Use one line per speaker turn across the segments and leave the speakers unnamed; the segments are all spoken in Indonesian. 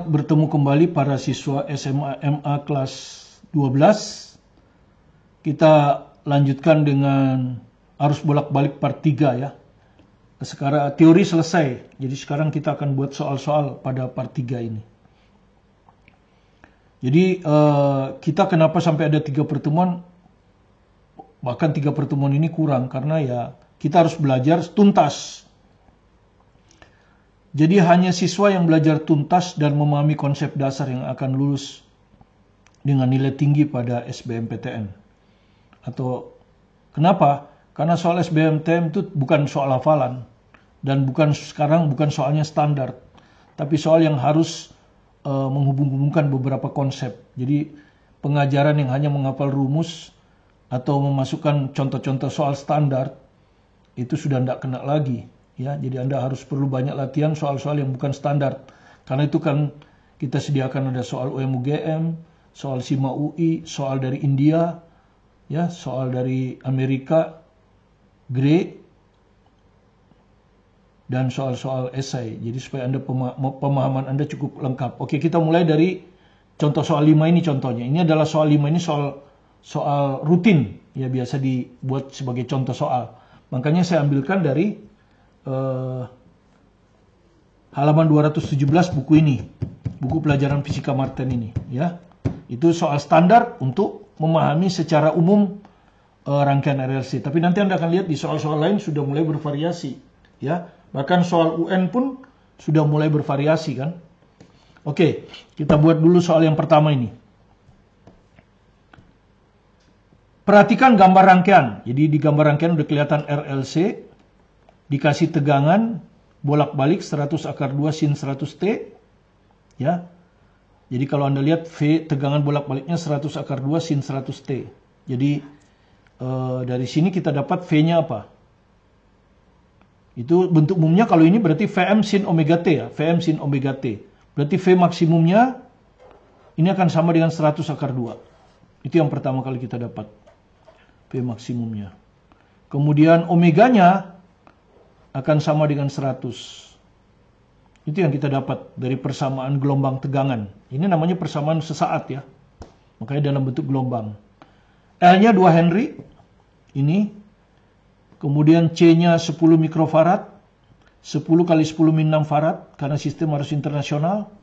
Selamat bertemu kembali para siswa SMA MA kelas 12. Kita lanjutkan dengan arus bolak-balik part 3 ya. Sekarang teori selesai. Jadi sekarang kita akan buat soal-soal pada part 3 ini. Jadi kita kenapa sampai ada 3 pertemuan? Bahkan 3 pertemuan ini kurang karena ya kita harus belajar tuntas. Jadi hanya siswa yang belajar tuntas dan memahami konsep dasar yang akan lulus dengan nilai tinggi pada SBMPTN. Atau kenapa? Karena soal SBMPTN itu bukan soal hafalan dan bukan soalnya standar, tapi soal yang harus menghubung-hubungkan beberapa konsep. Jadi pengajaran yang hanya menghafal rumus atau memasukkan contoh-contoh soal standar itu sudah tidak kena lagi. Ya, jadi Anda harus perlu banyak latihan soal-soal yang bukan standar. Karena itu kan kita sediakan ada soal UM-UGM, soal SIMA UI, soal dari India, ya, soal dari Amerika, GRE, dan soal-soal esai. Jadi supaya Anda pemahaman Anda cukup lengkap. Oke, kita mulai dari contoh soal 5 ini contohnya. Ini adalah soal 5 ini soal rutin, ya biasa dibuat sebagai contoh soal. Makanya saya ambilkan dari halaman 217 buku ini, buku pelajaran fisika Martin ini, ya. Itu soal standar untuk memahami secara umum rangkaian RLC. Tapi nanti Anda akan lihat di soal-soal lain sudah mulai bervariasi, ya. Bahkan soal UN pun sudah mulai bervariasi kan. Oke, kita buat dulu soal yang pertama ini. Perhatikan gambar rangkaian. Jadi di gambar rangkaian udah kelihatan RLC. Dikasih tegangan bolak-balik 100 akar 2 sin 100T. Ya. Jadi kalau Anda lihat V tegangan bolak-baliknya 100 akar 2 sin 100T. Jadi dari sini kita dapat V-nya apa? Itu bentuk umumnya kalau ini berarti Vm sin omega T ya. Vm sin omega T. Berarti V maksimumnya ini akan sama dengan 100 akar 2. Itu yang pertama kali kita dapat. V maksimumnya. Kemudian omeganya akan sama dengan 100. Itu yang kita dapat dari persamaan gelombang tegangan. Ini namanya persamaan sesaat ya. Makanya dalam bentuk gelombang. L-nya 2 Henry. Ini. Kemudian C-nya 10 mikrofarad. 10 kali 10 min 6 farad. Karena sistem harus internasional.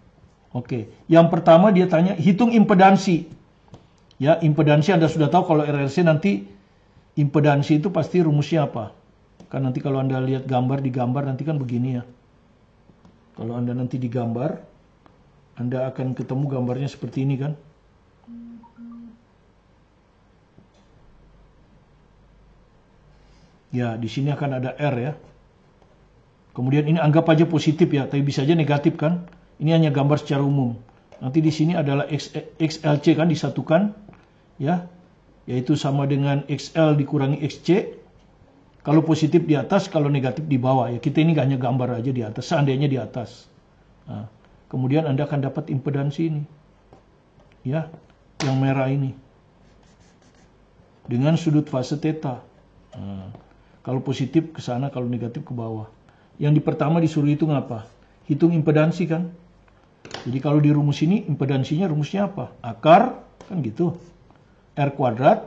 Oke. Yang pertama dia tanya, hitung impedansi. Ya, impedansi Anda sudah tahu kalau RLC nanti impedansi itu pasti rumusnya apa? Kan nanti kalau Anda lihat digambar nanti kan begini ya. Kalau Anda nanti digambar, Anda akan ketemu gambarnya seperti ini kan. Ya, di sini akan ada R ya. Kemudian ini anggap aja positif ya, tapi bisa aja negatif kan. Ini hanya gambar secara umum. Nanti di sini adalah XLC kan disatukan ya. Yaitu sama dengan XL dikurangi XC. Kalau positif di atas, kalau negatif di bawah. Ya kita ini hanya gambar aja di atas, seandainya di atas. Nah, kemudian Anda akan dapat impedansi ini. Ya, yang merah ini. Dengan sudut fase theta. Nah, kalau positif ke sana, kalau negatif ke bawah. Yang di pertama disuruh hitung apa? Hitung impedansi kan? Jadi kalau di rumus ini, impedansinya rumusnya apa? Akar, kan gitu. R kuadrat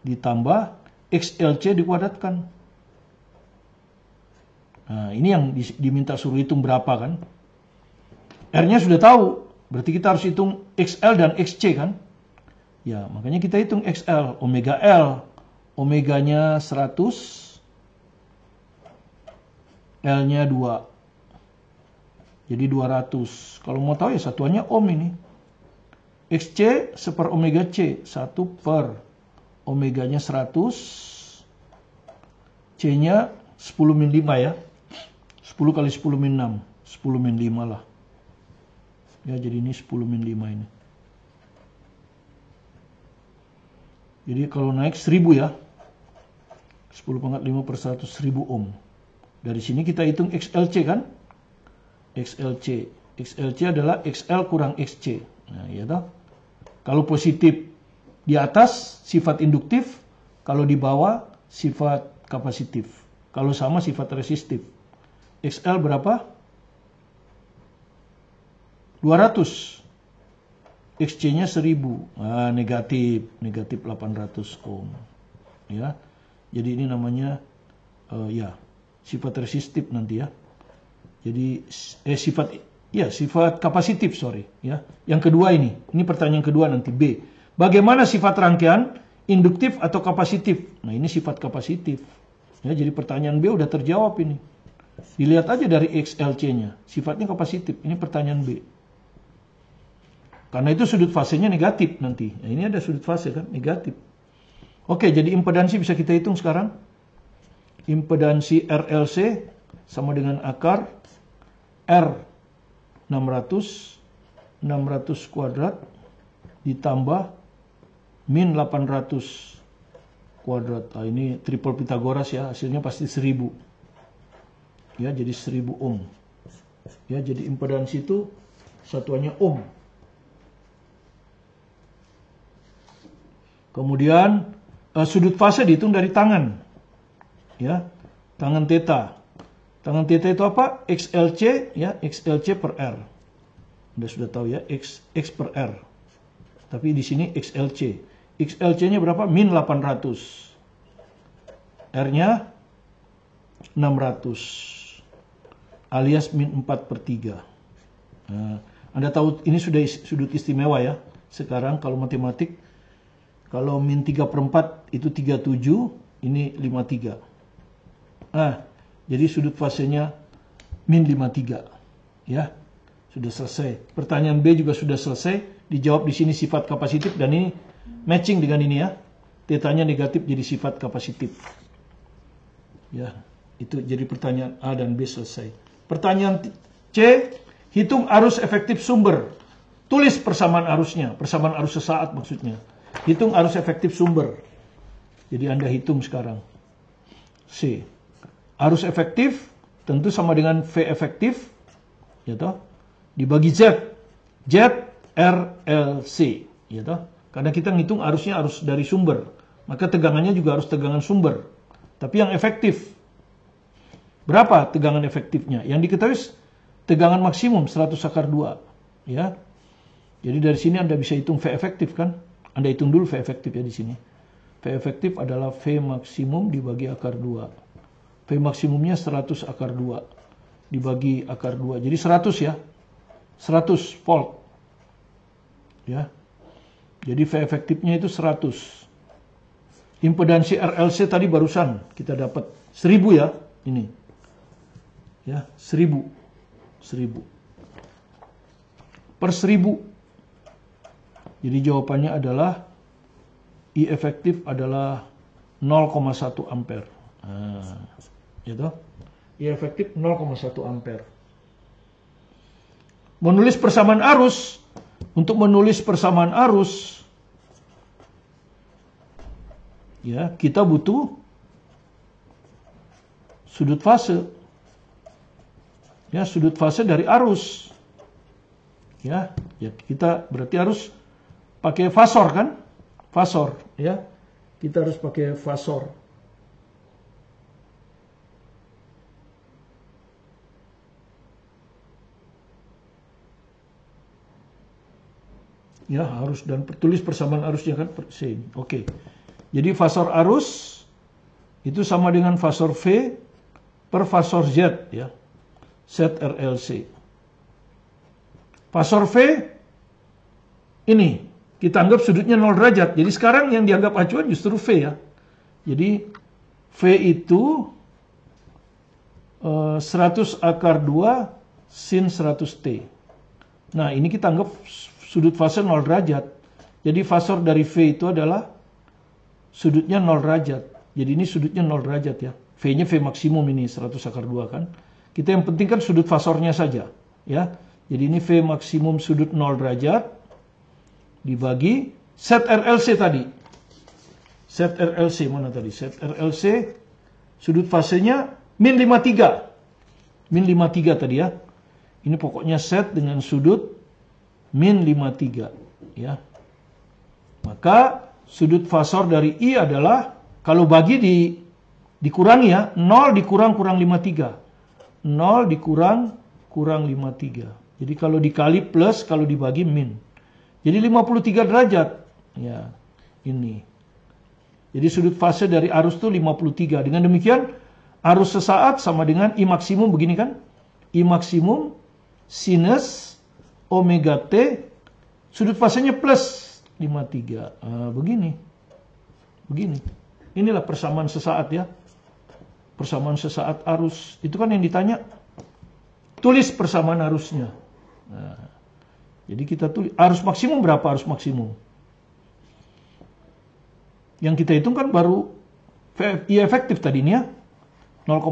ditambah XLC dikuadratkan. Nah, ini yang diminta suruh hitung berapa kan. R-nya sudah tahu. Berarti kita harus hitung XL dan XC kan. Ya, makanya kita hitung XL. Omega L. Omeganya 100. L-nya 2. Jadi 200. Kalau mau tahu ya satuannya ohm ini. XC seper omega C. 1 per omeganya 100, C-nya 10 min 5 ya. 10 kali 10 min 6, 10 min 5 lah. Ya, jadi ini 10 min 5 ini. Jadi kalau naik 1000 ya. 10 pangkat 5 per 100, 1000 ohm. Dari sini kita hitung XLC kan? XLC. XLC adalah XL kurang XC. Nah, ya toh. Kalau positif di atas sifat induktif, kalau di bawah sifat kapasitif. Kalau sama sifat resistif. XL berapa? 200. XC-nya 1000. Nah, negatif 800 ohm. Ya. Jadi ini namanya ya, sifat resistif nanti ya. Jadi sifat kapasitif, sorry ya. Yang kedua ini pertanyaan kedua nanti B. Bagaimana sifat rangkaian induktif atau kapasitif? Nah, ini sifat kapasitif. Ya, jadi pertanyaan B udah terjawab ini. Dilihat aja dari XLC-nya, sifatnya kapasitif. Ini pertanyaan B. Karena itu sudut fasenya negatif nanti. Nah, ini ada sudut fase kan, negatif. Oke, jadi impedansi bisa kita hitung sekarang. Impedansi RLC sama dengan akar R 600 kuadrat ditambah min 800 kuadrat. Nah, ini triple Pitagoras ya, hasilnya pasti 1000. Ya, jadi 1000 ohm. Ya, jadi impedansi itu satuannya ohm. Kemudian sudut fase dihitung dari tangan. Ya, tangan theta. Tangan theta itu apa? XLC ya, XLC per R. Sudah tahu ya, X per R. Tapi di sini XLC. XLC-nya berapa? Min 800. R-nya 600. Alias min 4/3. Nah, Anda tahu ini sudah sudut istimewa ya. Sekarang kalau matematik, kalau min 3/4 itu 37, ini 53. Nah, jadi sudut fasenya min 53. Ya, sudah selesai. Pertanyaan B juga sudah selesai. Dijawab di sini sifat kapasitif dan ini matching dengan ini ya. Tetanya negatif jadi sifat kapasitif. Ya, itu jadi pertanyaan A dan B selesai. Pertanyaan C, hitung arus efektif sumber. Tulis persamaan arusnya, persamaan arus sesaat maksudnya. Hitung arus efektif sumber. Jadi Anda hitung sekarang. C. Arus efektif tentu sama dengan V efektif. Ya toh? Dibagi Z. Z RLC. Ya toh? Karena kita ngitung arusnya arus dari sumber. Maka tegangannya juga harus tegangan sumber. Tapi yang efektif. Berapa tegangan efektifnya? Yang diketahui tegangan maksimum 100/2. Ya. Jadi dari sini Anda bisa hitung V efektif kan? Anda hitung dulu V efektif ya di sini. V efektif adalah V maksimum dibagi akar 2. V maksimumnya 100/2 dibagi akar 2. Jadi 100 ya. 100 volt. Ya. Jadi V efektifnya itu 100. Impedansi RLC tadi barusan kita dapat 1000 ya. Ini. Ya, 1000. 1000. Per 1000. Jadi jawabannya adalah I efektif adalah 0,1 ampere. Nah, gitu. I efektif 0,1 ampere. Menulis persamaan arus. Untuk menulis persamaan arus, ya, kita butuh sudut fase. Ya, sudut fase dari arus. Ya, kita berarti harus pakai fasor kan? Fasor, ya. Kita harus pakai fasor. Ya, harus dan tulis persamaan arusnya kan C. Oke. Jadi fasor arus itu sama dengan fasor V per fasor Z ya. Z RLC. Fasor V ini kita anggap sudutnya 0 derajat. Jadi sekarang yang dianggap acuan justru V ya. Jadi V itu 100/2 sin 100T. Nah, ini kita anggap sudut fase 0 derajat. Jadi fasor dari V itu adalah sudutnya 0 derajat. Jadi ini sudutnya 0 derajat ya. V-nya V maksimum ini 100/2 kan. Kita yang penting kan sudut fasornya saja ya. Jadi ini V maksimum sudut 0 derajat dibagi ZRLC tadi. ZRLC mana tadi? ZRLC sudut fasenya min 53. Min 53 tadi ya. Ini pokoknya Z dengan sudut min 53 ya. Maka sudut fasor dari I adalah kalau bagi dikurangi ya, 0 dikurang 53. 0 dikurang 53. Jadi kalau dikali plus, kalau dibagi min. Jadi 53 derajat. Ya, ini. Jadi sudut fase dari arus itu 53. Dengan demikian, arus sesaat sama dengan I maksimum begini kan? I maksimum sinus omega T, sudut fasenya plus 53. Begini. Begini. Inilah persamaan sesaat ya. Persamaan sesaat arus. Itu kan yang ditanya. Tulis persamaan arusnya. Nah, jadi kita tulis arus maksimum berapa arus maksimum? Yang kita hitung kan baru I efektif tadi ini ya 0,1.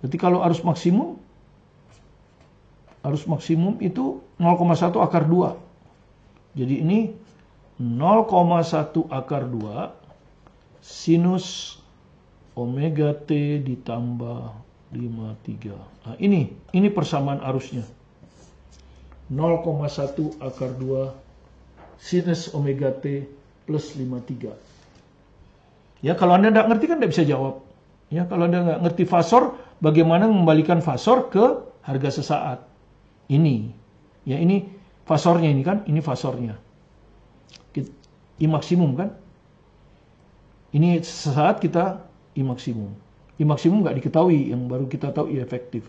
Berarti kalau arus maksimum itu 0,1 akar 2. Jadi ini 0,1 akar 2 sinus omega T ditambah 53. Nah, ini persamaan arusnya. 0,1 akar 2 sinus omega T plus 53. Ya, kalau Anda tidak ngerti kan tidak bisa jawab. Ya, kalau Anda nggak ngerti fasor, bagaimana mengembalikan fasor ke harga sesaat? Ini. Ya, ini fasornya ini kan, ini fasornya. I maksimum kan? Ini sesaat kita I maksimum. I maksimum nggak diketahui, yang baru kita tahu I efektif.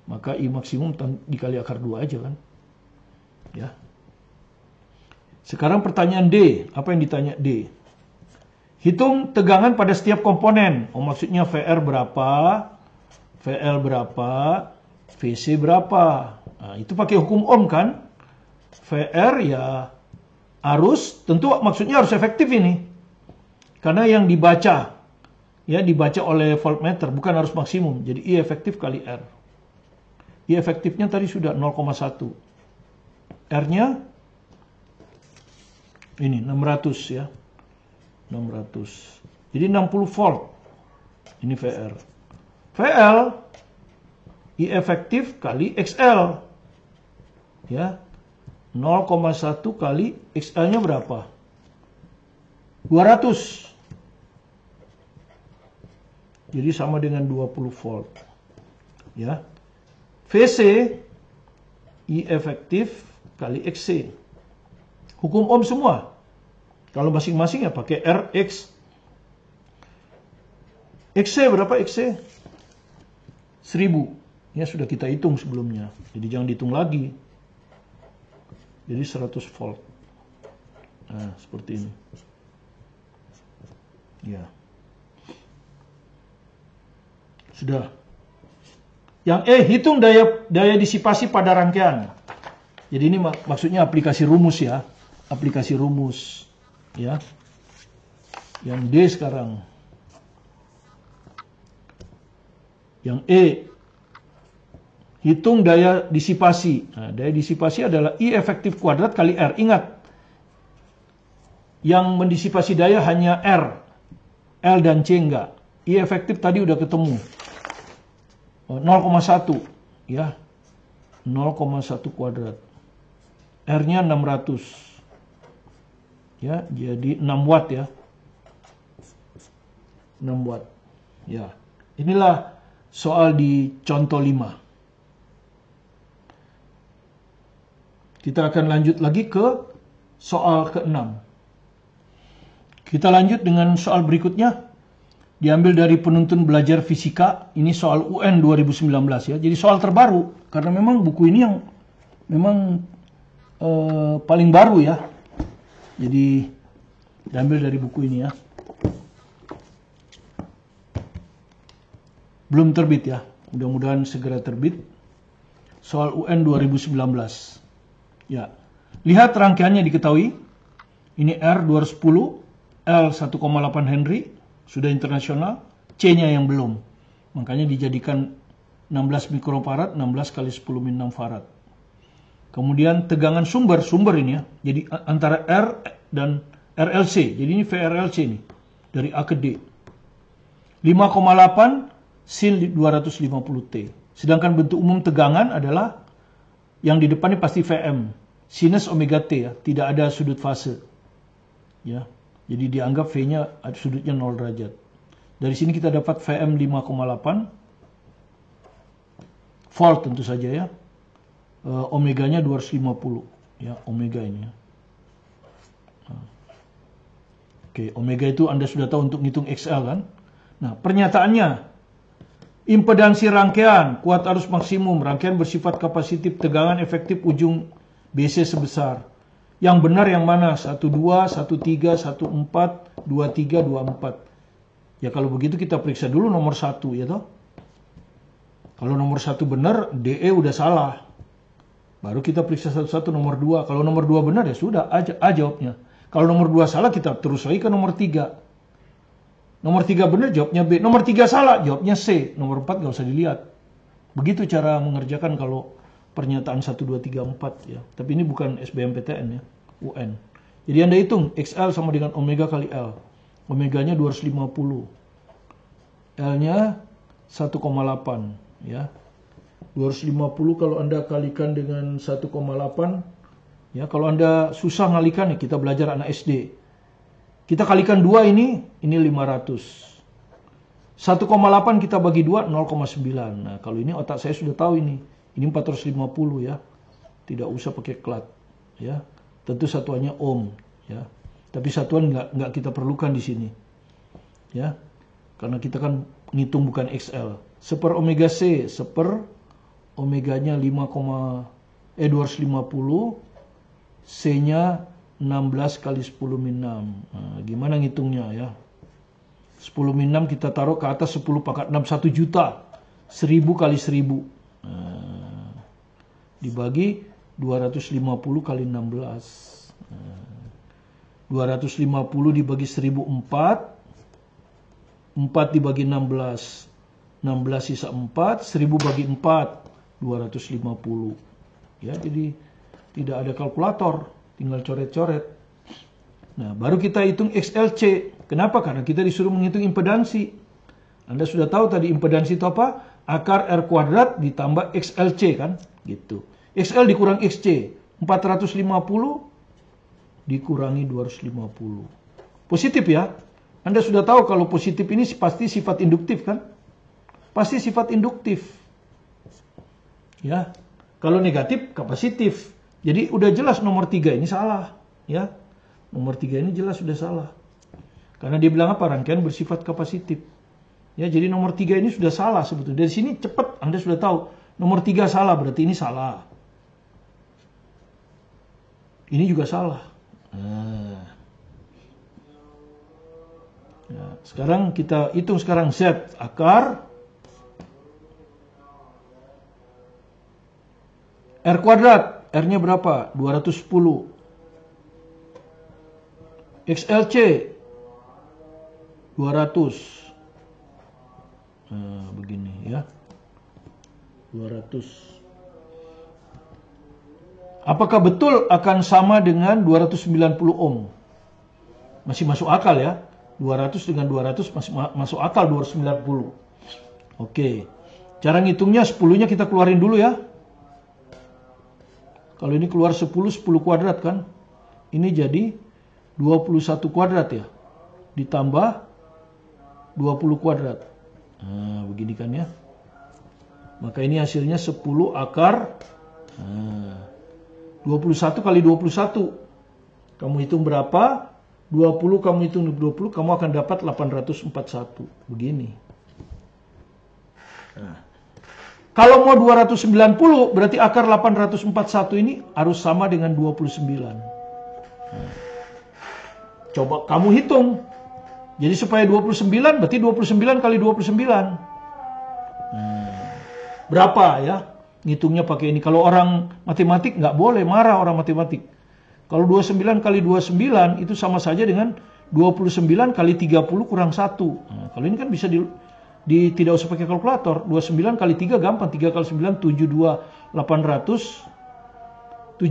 Maka I maksimum dikali akar 2 aja kan. Ya. Sekarang pertanyaan D. Apa yang ditanya D? Hitung tegangan pada setiap komponen. Oh, maksudnya VR berapa, VL berapa, VC berapa. Nah, itu pakai hukum Ohm kan. VR ya arus, tentu maksudnya harus efektif ini. Karena yang dibaca, ya dibaca oleh voltmeter, bukan arus maksimum. Jadi I efektif kali R. I efektifnya tadi sudah 0,1. R-nya ini 600 ya. 600. Jadi 60 volt. Ini VR. VL I efektif kali XL. Ya. 0,1 kali XL-nya berapa? 200. Jadi sama dengan 20 volt. Ya. VC I efektif kali XC. Hukum Ohm semua. Kalau masing-masing ya pakai RX. XC berapa XC? 1000. Ya sudah kita hitung sebelumnya. Jadi jangan dihitung lagi. Jadi 100 volt. Nah, seperti ini. Ya. Sudah. Yang hitung daya disipasi pada rangkaian. Jadi ini maksudnya aplikasi rumus ya. Aplikasi rumus. Ya. Yang D sekarang. Yang E. Hitung daya disipasi. Nah, daya disipasi adalah I efektif kuadrat kali R. Ingat. Yang mendisipasi daya hanya R. L dan C enggak. I efektif tadi udah ketemu. 0,1 ya. 0,1 kuadrat. R-nya 600. Ya, jadi 6 watt ya. 6 watt. Ya. Inilah soal di contoh 5. Kita akan lanjut lagi ke soal ke-6. Kita lanjut dengan soal berikutnya. Diambil dari penuntun belajar fisika. Ini soal UN 2019 ya. Jadi soal terbaru. Karena memang buku ini yang memang paling baru ya. Jadi diambil dari buku ini ya. Belum terbit ya. Mudah-mudahan segera terbit. Soal UN 2019. Ya. Lihat rangkaiannya diketahui. Ini R 210, L 1,8 Henry. Sudah internasional, C-nya yang belum. Makanya dijadikan 16 mikrofarad, 16 kali 10 min 6 farad. Kemudian tegangan sumber ini ya. Jadi antara R dan RLC. Jadi ini VRLC nih. Dari A ke D. 5,8 sin 250T. Sedangkan bentuk umum tegangan adalah yang di depannya pasti VM. Sinus omega T ya. Tidak ada sudut fase. Ya. Jadi dianggap V-nya sudutnya 0 derajat. Dari sini kita dapat VM 5,8 volt tentu saja ya. omeganya 250 ya, omega ini ya. Oke, omega itu Anda sudah tahu untuk ngitung XL kan. Nah, pernyataannya, impedansi rangkaian kuat arus maksimum, rangkaian bersifat kapasitif, tegangan efektif ujung BC sebesar. Yang benar yang mana? 12, 13, 14, 23, 24. Ya kalau begitu kita periksa dulu nomor 1 ya toh. Kalau nomor 1 benar, DE udah salah. Baru kita periksa satu-satu nomor 2. Kalau nomor 2 benar ya sudah, A jawabnya. Kalau nomor 2 salah kita terus lagi ke nomor 3. Nomor 3 benar jawabnya B. Nomor 3 salah jawabnya C. Nomor 4 nggak usah dilihat. Begitu cara mengerjakan kalau pernyataan 1, 2, 3, 4 ya. Tapi ini bukan SBMPTN ya, UN. Jadi Anda hitung XL sama dengan omega kali L. Omeganya 250. L-nya 1,8 ya. 250 kalau Anda kalikan dengan 1,8 ya, kalau Anda susah ngalikan ya kita belajar anak SD. Kita kalikan 2 ini 500. 1,8 kita bagi 2 0,9. Nah, kalau ini otak saya sudah tahu ini. Ini 450 ya. Tidak usah pakai klat ya. Tentu satuannya ohm ya. Tapi satuan nggak kita perlukan di sini. Ya. Karena kita kan ngitung bukan XL. Seper omega C, seper omeganya 250, C-nya 16 kali 10 min 6. Nah, gimana ngitungnya ya? 10 min 6 kita taruh ke atas 10 pangkat 6, 1 juta. 1000 kali 1000. Nah, dibagi 250 kali 16. Nah, 250 dibagi 1004. 4 dibagi 16. 16 sisa 4. 1000 bagi 4. 250. Ya, jadi tidak ada kalkulator, tinggal coret-coret. Nah, baru kita hitung XLC. Kenapa? Karena kita disuruh menghitung impedansi. Anda sudah tahu tadi impedansi itu apa? Akar R kuadrat ditambah XLC kan? Gitu. XL dikurang XC. 450 dikurangi 250. Positif ya. Anda sudah tahu kalau positif ini pasti sifat induktif kan? Pasti sifat induktif. Ya, kalau negatif kapasitif. Jadi udah jelas nomor 3 ini salah, ya. Nomor 3 ini jelas sudah salah. Karena dia bilang apa? Rangkaian bersifat kapasitif. Ya, jadi nomor 3 ini sudah salah sebetulnya. Dari sini cepat Anda sudah tahu. Nomor 3 salah, berarti ini salah. Ini juga salah. Nah, sekarang kita hitung sekarang Z akar R kuadrat, R-nya berapa? 210. XLC 200. Nah, begini ya. 200. Apakah betul akan sama dengan 290 ohm? Masih masuk akal ya. 200 dengan 200 masih masuk akal 290. Oke. Cara ngitungnya 10-nya kita keluarin dulu ya. Kalau ini keluar 10 kuadrat kan. Ini jadi 21 kuadrat ya. Ditambah 20 kuadrat. Nah, begini kan ya. Maka ini hasilnya 10 akar. Nah, 21 kali 21. Kamu hitung berapa? 20 kamu hitung 20, kamu akan dapat 841. Begini. Nah. Kalau mau 290, berarti akar 841 ini harus sama dengan 29. Nah, coba kamu hitung. Jadi supaya 29, berarti 29 kali 29. Berapa ya? Ngitungnya pakai ini. Kalau orang matematik nggak boleh, marah orang matematik. Kalau 29 kali 29 itu sama saja dengan 29 kali 30 kurang 1. Nah, kalau ini kan bisa tidak usah pakai kalkulator. 29 kali 3 gampang. 3 kali 9 72 870.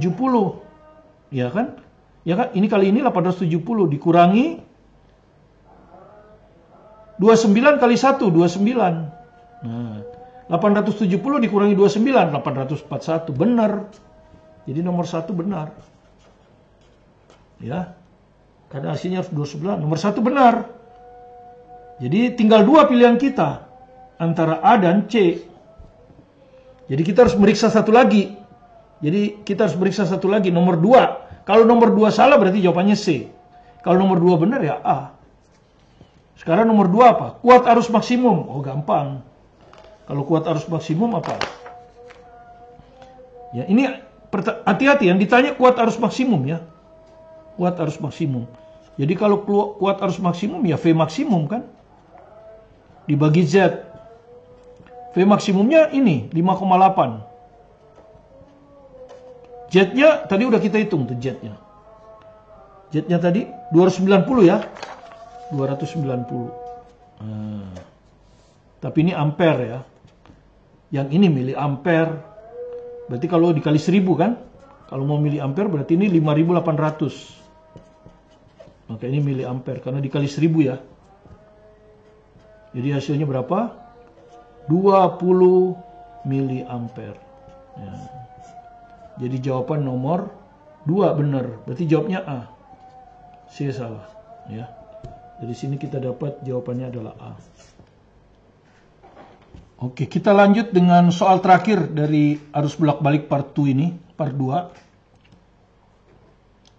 Ya kan? Ya kan? Ini kali ini 870 dikurangi 29 kali 1 29. Nah, 870 dikurangi 29 841. Benar. Jadi nomor 1 benar. Ya. Karena hasilnya harus 29. Nomor 1 benar. Jadi tinggal 2 pilihan kita antara A dan C. Jadi kita harus meriksa satu lagi. Jadi kita harus periksa satu lagi, nomor 2. Kalau nomor 2 salah berarti jawabannya C. Kalau nomor 2 benar ya A. Sekarang nomor 2 apa? Kuat arus maksimum. Oh gampang. Kalau kuat arus maksimum apa? Ya, ini hati-hati yang ditanya kuat arus maksimum ya. Kuat arus maksimum. Jadi kalau kuat arus maksimum ya V maksimum kan? Dibagi Z. V maksimumnya ini 5,8. Z-nya tadi udah kita hitung tuh Z-nya. Z-nya tadi 290 ya. 290. Tapi ini ampere ya. Yang ini miliampere. Berarti kalau dikali 1000 kan? Kalau mau miliampere berarti ini 5800. Maka ini miliampere karena dikali 1000 ya. Jadi hasilnya berapa? 20 miliampere. Ya. Jadi jawaban nomor 2 benar. Berarti jawabnya A. C salah. Ya. Dari sini kita dapat jawabannya adalah A. Oke, kita lanjut dengan soal terakhir dari arus bolak-balik part 2 ini, part 2.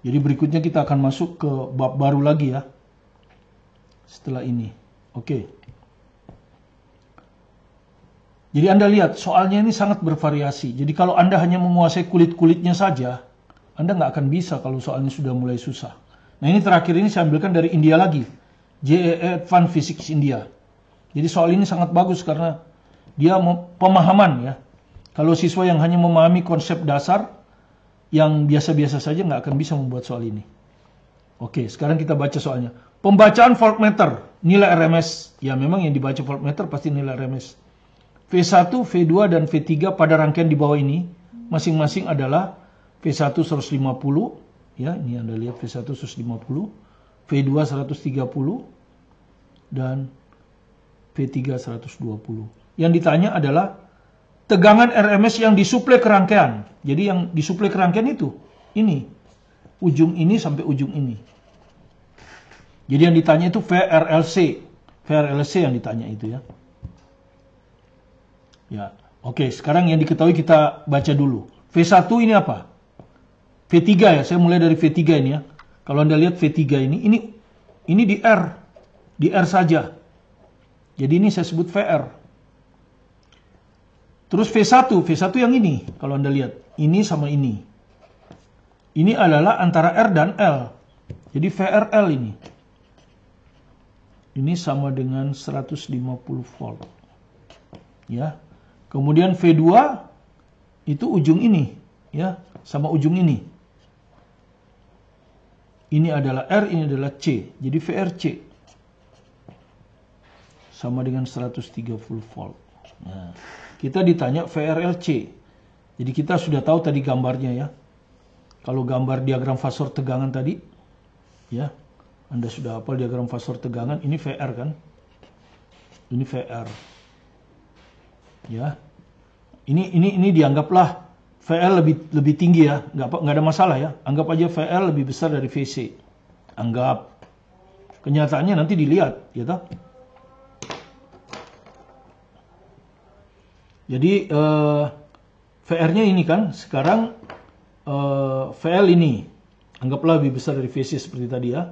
Jadi berikutnya kita akan masuk ke bab baru lagi ya. Setelah ini. Oke. Jadi Anda lihat, soalnya ini sangat bervariasi. Jadi kalau Anda hanya menguasai kulit-kulitnya saja, Anda nggak akan bisa kalau soalnya sudah mulai susah. Nah ini terakhir ini saya ambilkan dari India lagi. JEE Advanced Physics India. Jadi soal ini sangat bagus karena dia pemahaman ya. Kalau siswa yang hanya memahami konsep dasar yang biasa-biasa saja nggak akan bisa membuat soal ini. Oke, sekarang kita baca soalnya. Pembacaan voltmeter, nilai RMS. Ya memang yang dibaca voltmeter pasti nilai RMS. V1, V2, dan V3 pada rangkaian di bawah ini masing-masing adalah V1 150, ya ini Anda lihat V1 150, V2 130, dan V3 120. Yang ditanya adalah tegangan RMS yang disuplai ke rangkaian. Jadi yang disuplai ke rangkaian itu, ini. Ujung ini sampai ujung ini. Jadi yang ditanya itu VRLC. VRLC yang ditanya itu ya. Ya, oke. Sekarang yang diketahui kita baca dulu. V1 ini apa? V3 ya. Saya mulai dari V3 ini ya. Kalau Anda lihat V3 ini di R. Di R saja. Jadi ini saya sebut VR. Terus V1 yang ini, kalau Anda lihat, ini sama ini. Ini adalah antara R dan L. Jadi VRL ini. Ini sama dengan 150 volt. Ya. Kemudian V2 itu ujung ini, ya, sama ujung ini. Ini adalah R, ini adalah C. Jadi VRC sama dengan 130 volt. Nah, kita ditanya VRLC. Jadi kita sudah tahu tadi gambarnya ya. Kalau gambar diagram fasor tegangan tadi, ya, Anda sudah hafal diagram fasor tegangan. Ini VR kan? Ini VR. Ya, ini dianggaplah VL lebih tinggi ya, nggak ada masalah ya. Anggap aja VL lebih besar dari VC. Anggap. Kenyataannya nanti dilihat, ya toh. Jadi VR-nya ini kan sekarang VL ini anggaplah lebih besar dari VC seperti tadi ya.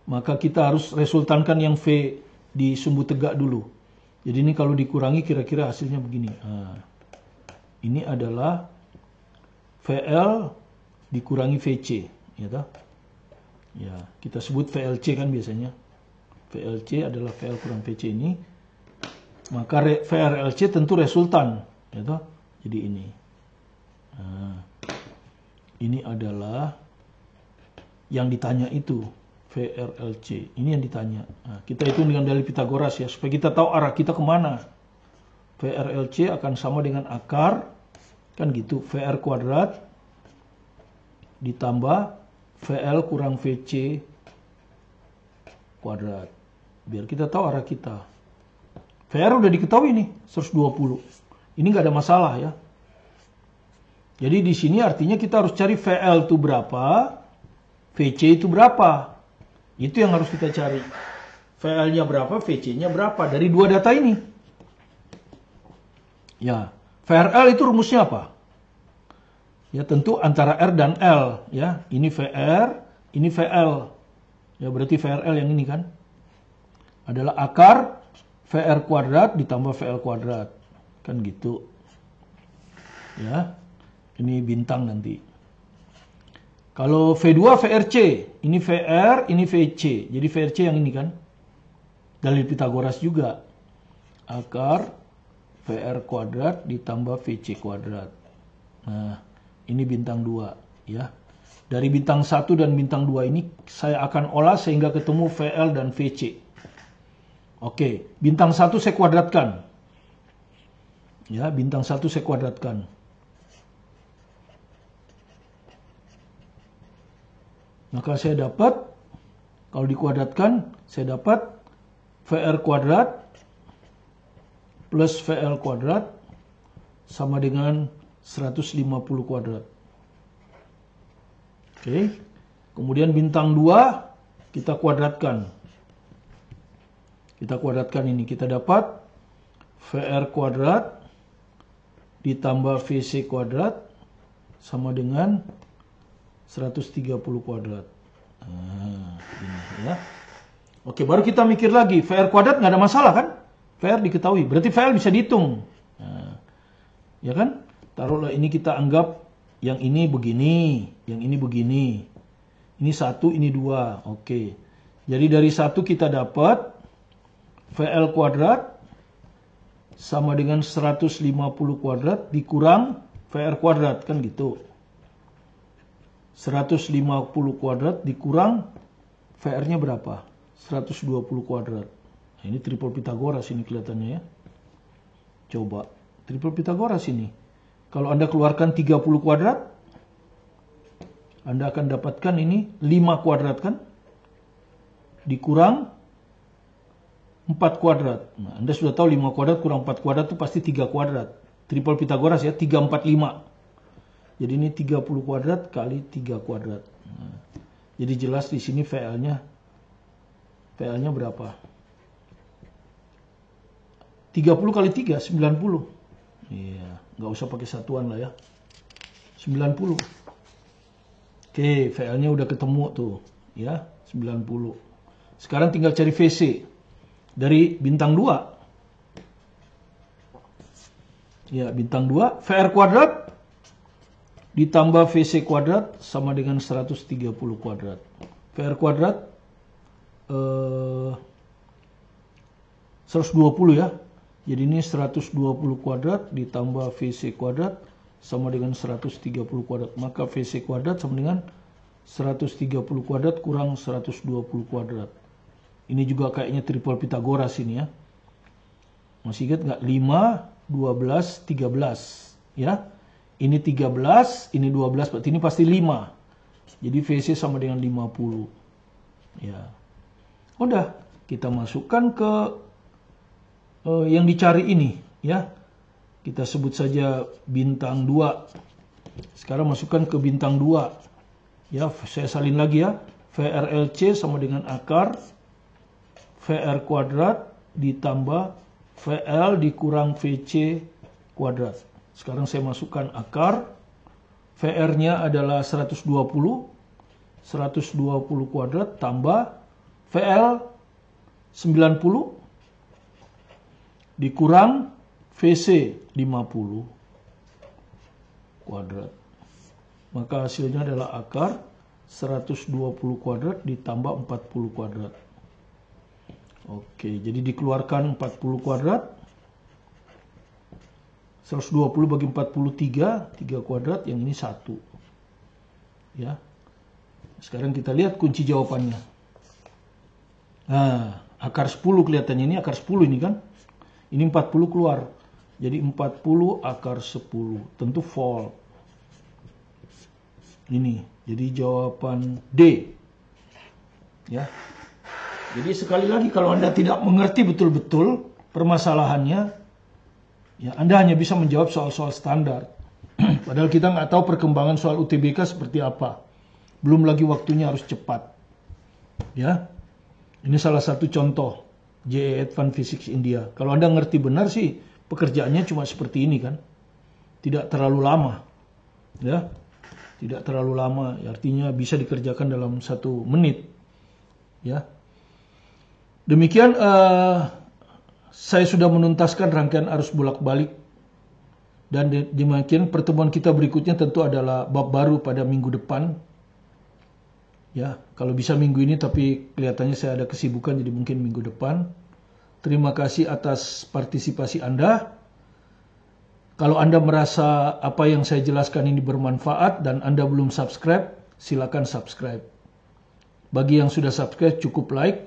Maka kita harus resultankan yang V di sumbu tegak dulu. Jadi ini kalau dikurangi kira-kira hasilnya begini. Nah, ini adalah VL dikurangi VC, ya toh? Ya, kita sebut VLC kan biasanya. VLC adalah VL kurang VC ini. Maka VRLC tentu resultan, ya toh? Jadi ini. Nah, ini adalah yang ditanya itu, VRLC. Ini yang ditanya. Nah, kita hitung dengan dalil Pitagoras ya, supaya kita tahu arah kita kemana. VRLC akan sama dengan akar, kan gitu, VR kuadrat ditambah VL kurang VC kuadrat. Biar kita tahu arah kita. VR udah diketahui nih, 120. Ini nggak ada masalah ya. Jadi di sini artinya kita harus cari VL itu berapa, VC itu berapa. Itu yang harus kita cari. VL-nya berapa, VC-nya berapa. Dari dua data ini. Ya, VRL itu rumusnya apa? Ya, tentu antara R dan L, ya. Ini VR, ini VL. Ya, berarti VRL yang ini kan adalah akar VR kuadrat ditambah VL kuadrat. Kan gitu. Ya. Ini bintang nanti. Kalau V2 VRC, ini VR, ini VC. Jadi VRC yang ini kan. Dalil Pitagoras juga. Akar VR kuadrat ditambah VC kuadrat. Nah, ini bintang 2 ya. Dari bintang 1 dan bintang 2 ini saya akan olah sehingga ketemu VL dan VC. Oke, bintang 1 saya kuadratkan. Ya, bintang 1 saya kuadratkan. Maka saya dapat, kalau dikuadratkan, saya dapat VR kuadrat plus VL kuadrat sama dengan 150 kuadrat. Oke. Kemudian bintang 2 kita kuadratkan. Kita kuadratkan ini, kita dapat VR kuadrat ditambah VC kuadrat sama dengan 130 kuadrat. Nah, ini ya. Oke, baru kita mikir lagi. VR kuadrat nggak ada masalah kan? VR diketahui. Berarti VL bisa dihitung. Nah, ya kan? Taruhlah ini kita anggap yang ini begini, yang ini begini. Ini 1, ini 2. Oke. Jadi dari 1 kita dapat VL kuadrat sama dengan 150 kuadrat dikurang VR kuadrat. Kan gitu. 150 kuadrat dikurang VR-nya berapa? 120 kuadrat. Nah, ini triple Pitagoras ini kelihatannya ya. Coba. Triple Pitagoras ini. Kalau Anda keluarkan 30 kuadrat, Anda akan dapatkan ini 5 kuadrat kan? Dikurang 4 kuadrat. Nah, Anda sudah tahu 5 kuadrat kurang 4 kuadrat itu pasti 3 kuadrat. Triple Pitagoras ya, 3, 4, 5. Jadi ini 30 kuadrat kali 3 kuadrat. Nah, jadi jelas di sini VL-nya berapa? 30 kali 3, 90. Iya, nggak usah pakai satuan lah ya. 90. Oke, VL-nya udah ketemu tuh. Ya, 90. Sekarang tinggal cari VC. Dari bintang 2. Ya, bintang 2. VR kuadrat ditambah VC kuadrat sama dengan 130 kuadrat. VR kuadrat 120 ya. Jadi ini 120 kuadrat ditambah VC kuadrat sama dengan 130 kuadrat. Maka VC kuadrat sama dengan 130 kuadrat kurang 120 kuadrat. Ini juga kayaknya triple Pitagoras ini ya. Masih ingat nggak? 5, 12, 13 ya. Ini 13, ini 12, berarti ini pasti 5. Jadi VC sama dengan 50. Ya. Udah, kita masukkan ke yang dicari ini, ya. Kita sebut saja bintang 2. Sekarang masukkan ke bintang 2. Ya, saya salin lagi ya. VRLC sama dengan akar VR kuadrat ditambah VL dikurang VC kuadrat. Sekarang saya masukkan akar. VR-nya adalah 120. 120 kuadrat tambah VL 90 dikurang VC 50 kuadrat. Maka hasilnya adalah akar 120 kuadrat ditambah 40 kuadrat. Oke, jadi dikeluarkan 40 kuadrat. 120 bagi 43, 3 kuadrat, yang ini 1. Ya. Sekarang kita lihat kunci jawabannya. Nah, akar 10 kelihatannya, ini akar 10 ini kan. Ini 40 keluar. Jadi 40 akar 10. Tentu vol. Ini. Jadi jawaban D. Ya. Jadi sekali lagi kalau Anda tidak mengerti betul-betul permasalahannya, ya Anda hanya bisa menjawab soal-soal standar. Padahal kita nggak tahu perkembangan soal UTBK seperti apa. Belum lagi waktunya harus cepat. Ya. Ini salah satu contoh JEE Advanced Physics India. Kalau Anda ngerti benar sih, pekerjaannya cuma seperti ini kan. Tidak terlalu lama. Ya. Tidak terlalu lama, artinya bisa dikerjakan dalam 1 menit. Ya. Demikian saya sudah menuntaskan rangkaian arus bolak-balik. Dan demikian pertemuan kita berikutnya tentu adalah bab baru pada minggu depan. Ya, kalau bisa minggu ini, tapi kelihatannya saya ada kesibukan, jadi mungkin minggu depan. Terima kasih atas partisipasi Anda. Kalau Anda merasa apa yang saya jelaskan ini bermanfaat dan Anda belum subscribe, silakan subscribe. Bagi yang sudah subscribe, cukup like,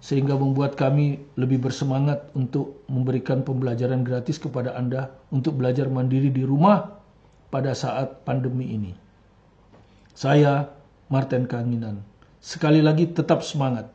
sehingga membuat kami lebih bersemangat untuk memberikan pembelajaran gratis kepada Anda untuk belajar mandiri di rumah pada saat pandemi ini. Saya, Martin Kanginan. Sekali lagi tetap semangat.